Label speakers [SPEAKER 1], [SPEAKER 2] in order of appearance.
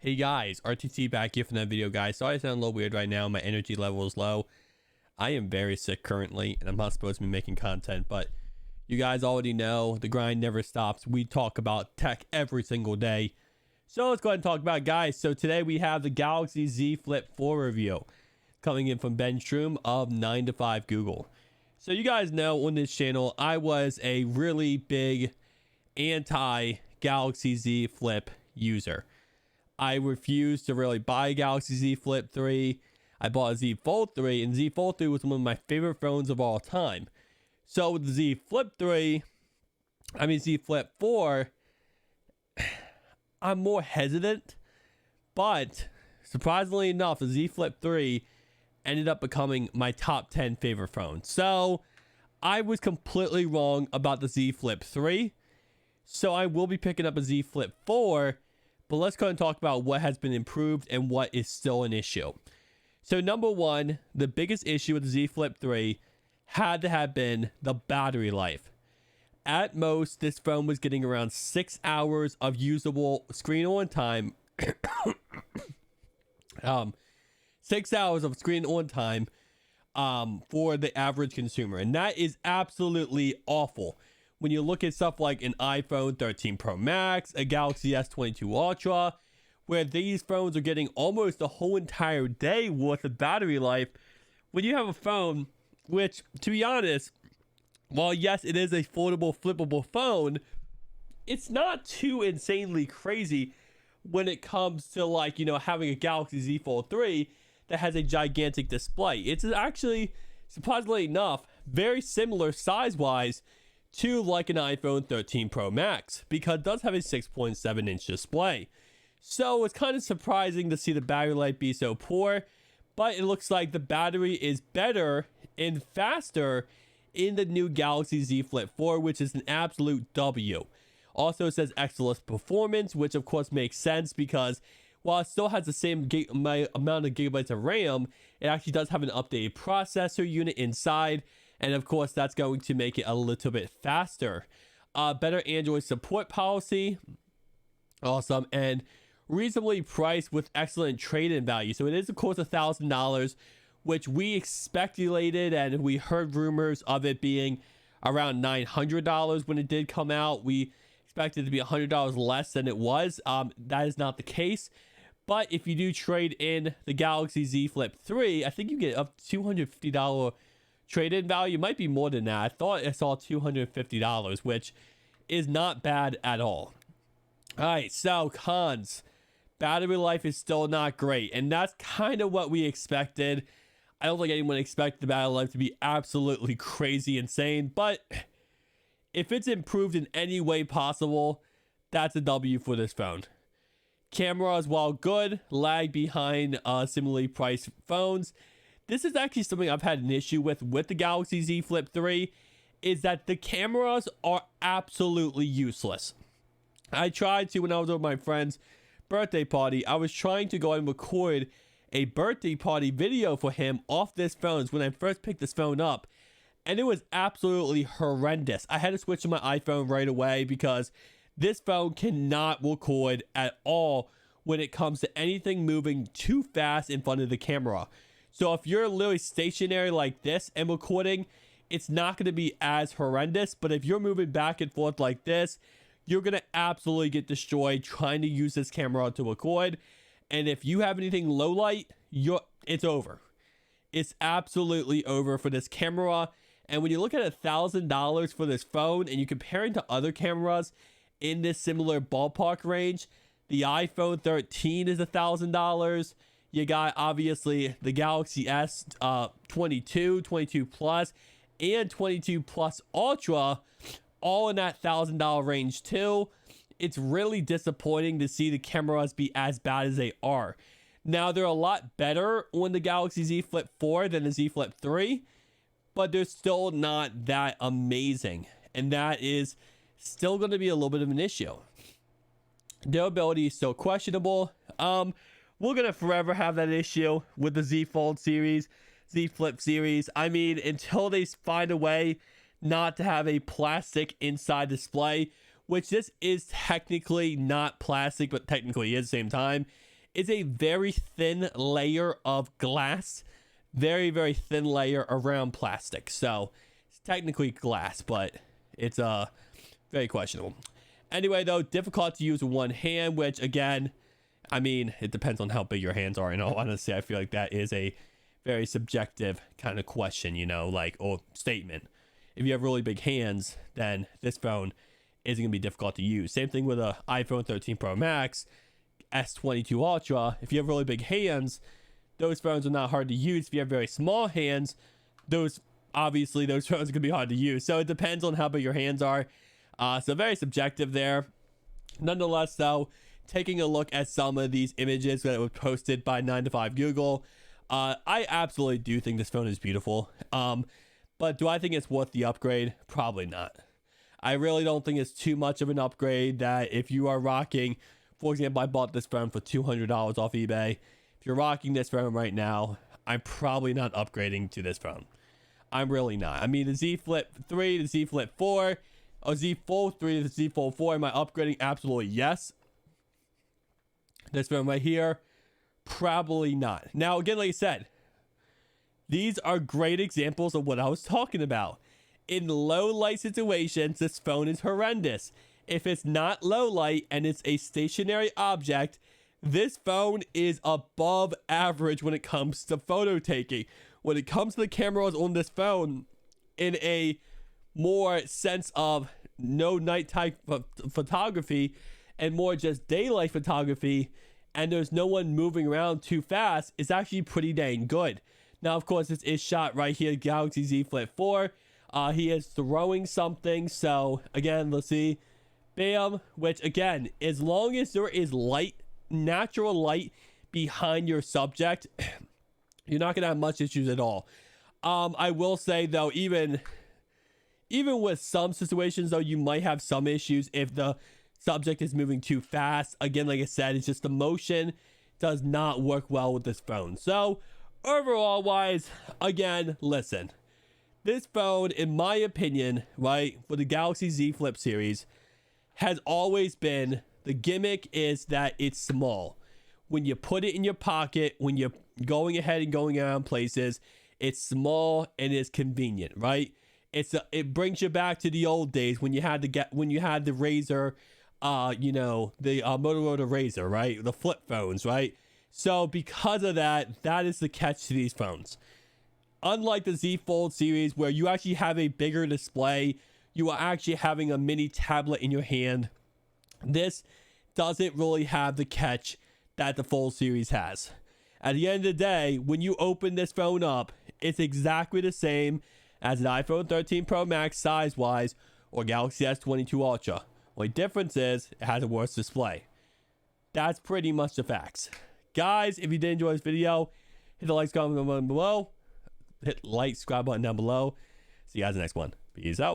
[SPEAKER 1] Hey guys, RTC back here from that video, guys. Sorry I sound a little weird right now. My energy level is low. I am very sick currently, and I'm not supposed to be making content, but you guys already know the grind never stops. We talk about tech every single day. So let's go ahead and talk about it, guys. So today we have the Galaxy Z Flip 4 review coming in from Ben Shroom of 9 to 5 Google. So you guys know on this channel, I was a really big anti-Galaxy Z Flip user. I refused to really buy a Galaxy Z Flip 3. I bought a Z Fold 3, and Z Fold 3 was one of my favorite phones of all time. So with the Z Flip 4, I'm more hesitant, but surprisingly enough, the Z Flip 3 ended up becoming my top 10 favorite phone. So I was completely wrong about the Z Flip 3. So I will be picking up a Z Flip 4. But let's go and talk about what has been improved and what is still an issue. So number one, the biggest issue with the Z Flip 3 had to have been the battery life. At most, this phone was getting around 6 hours of usable screen on time. 6 hours of screen on time for the average consumer. And that is absolutely awful. When you look at stuff like an iPhone 13 Pro Max, a Galaxy S22 Ultra, where these phones are getting almost a whole entire day worth of battery life, when you have a phone, which, to be honest, while yes, it is a foldable, flippable phone, it's not too insanely crazy when it comes to, like, you know, having a Galaxy Z Fold 3 that has a gigantic display. It's actually, surprisingly enough, very similar size-wise to like an iPhone 13 Pro Max, because it does have a 6.7 inch display. So it's kind of surprising to see the battery life be so poor, but it looks like the battery is better and faster in the new Galaxy Z Flip 4, which is an absolute W. Also, it says excellent performance, which of course makes sense because while it still has the same amount of gigabytes of RAM, it actually does have an updated processor unit inside. And of course, that's going to make it a little bit faster. Better Android support policy. Awesome. And reasonably priced with excellent trade-in value. So it is, of course, $1,000, which we speculated and we heard rumors of it being around $900 when it did come out. We expected it to be $100 less than it was. That is not the case. But if you do trade in the Galaxy Z Flip 3, I think you get up to $250 trade-in value. Might be more than that. I thought I saw $250, which is not bad at all. All right, so cons. Battery life is still not great, and that's kind of what we expected. I don't think anyone expected the battery life to be absolutely crazy insane, but if it's improved in any way possible, that's a W for this phone. Cameras, while good, lag behind similarly priced phones. This is actually something I've had an issue with the Galaxy Z Flip 3, is that the cameras are absolutely useless. I tried to, when I was over my friend's birthday party, I was trying to go and record a birthday party video for him off this phone when I first picked this phone up, and it was absolutely horrendous. I had to switch to my iPhone right away because this phone cannot record at all when it comes to anything moving too fast in front of the camera. So if you're literally stationary like this and recording, it's not going to be as horrendous. But if you're moving back and forth like this, you're going to absolutely get destroyed trying to use this camera to record. And if you have anything low light, it's over. It's absolutely over for this camera. And when you look at $1,000 for this phone and you compare it to other cameras in this similar ballpark range, the iPhone 13 is $1,000. You got, obviously, the Galaxy S22, 22 Plus, and 22 Plus Ultra, all in that $1,000 range too. It's really disappointing to see the cameras be as bad as they are. Now, they're a lot better on the Galaxy Z Flip 4 than the Z Flip 3, but they're still not that amazing. And that is still going to be a little bit of an issue. Durability is still questionable. We're going to forever have that issue with the Z Fold series, Z Flip series. I mean, until they find a way not to have a plastic inside display, which this is technically not plastic, but technically is at the same time. is a very thin layer of glass, very, very thin layer around plastic. So it's technically glass, but it's very questionable. Anyway, though, difficult to use with one hand, which again, I mean, it depends on how big your hands are. In all honesty, I feel like that is a very subjective kind of question, you know, like, or statement. If you have really big hands, then this phone isn't going to be difficult to use. Same thing with a iPhone 13 Pro Max, S22 Ultra. If you have really big hands, those phones are not hard to use. If you have very small hands, those phones are going to be hard to use. So it depends on how big your hands are. So very subjective there. Nonetheless, though, taking a look at some of these images that were posted by 9to5 Google, I absolutely do think this phone is beautiful. But do I think it's worth the upgrade? Probably not. I really don't think it's too much of an upgrade that if you are rocking, for example, I bought this phone for $200 off eBay. If you're rocking this phone right now, I'm probably not upgrading to this phone. I'm really not. I mean, the Z Flip 3, the Z Flip 4, or Z Fold 3, the Z Fold 4, am I upgrading? Absolutely yes. This phone right here, probably not. Now, again, like I said, these are great examples of what I was talking about. In low light situations, this phone is horrendous. If it's not low light and it's a stationary object, this phone is above average when it comes to photo taking. When it comes to the cameras on this phone, in a more sense of no nighttime photography and more just daylight photography, and there's no one moving around too fast, it's actually pretty dang good. Now, of course, this is shot right here, Galaxy Z Flip 4. He is throwing something, so again, let's see. Bam, which again, as long as there is light, natural light behind your subject, you're not gonna have much issues at all. I will say though, even with some situations though, you might have some issues if the subject is moving too fast. Again, like I said, it's just the motion does not work well with this phone. So overall wise, again, listen, this phone, in my opinion, right, for the Galaxy Z Flip series, has always been, the gimmick is that it's small. When you put it in your pocket, when you're going ahead and going around places, it's small and it's convenient, right? It brings you back to the old days when you had the Razr, you know, the Motorola Razr, right? The flip phones, right? So because of that, that is the catch to these phones. Unlike the Z Fold series, where you actually have a bigger display, you are actually having a mini tablet in your hand. This doesn't really have the catch that the Fold series has. At the end of the day, when you open this phone up, it's exactly the same as an iPhone 13 Pro Max size-wise or Galaxy S22 Ultra. Only difference is it has a worse display. That's pretty much the facts. Guys, if you did enjoy this video, hit the like, comment button below. Hit like, subscribe button down below. See you guys in the next one. Peace out.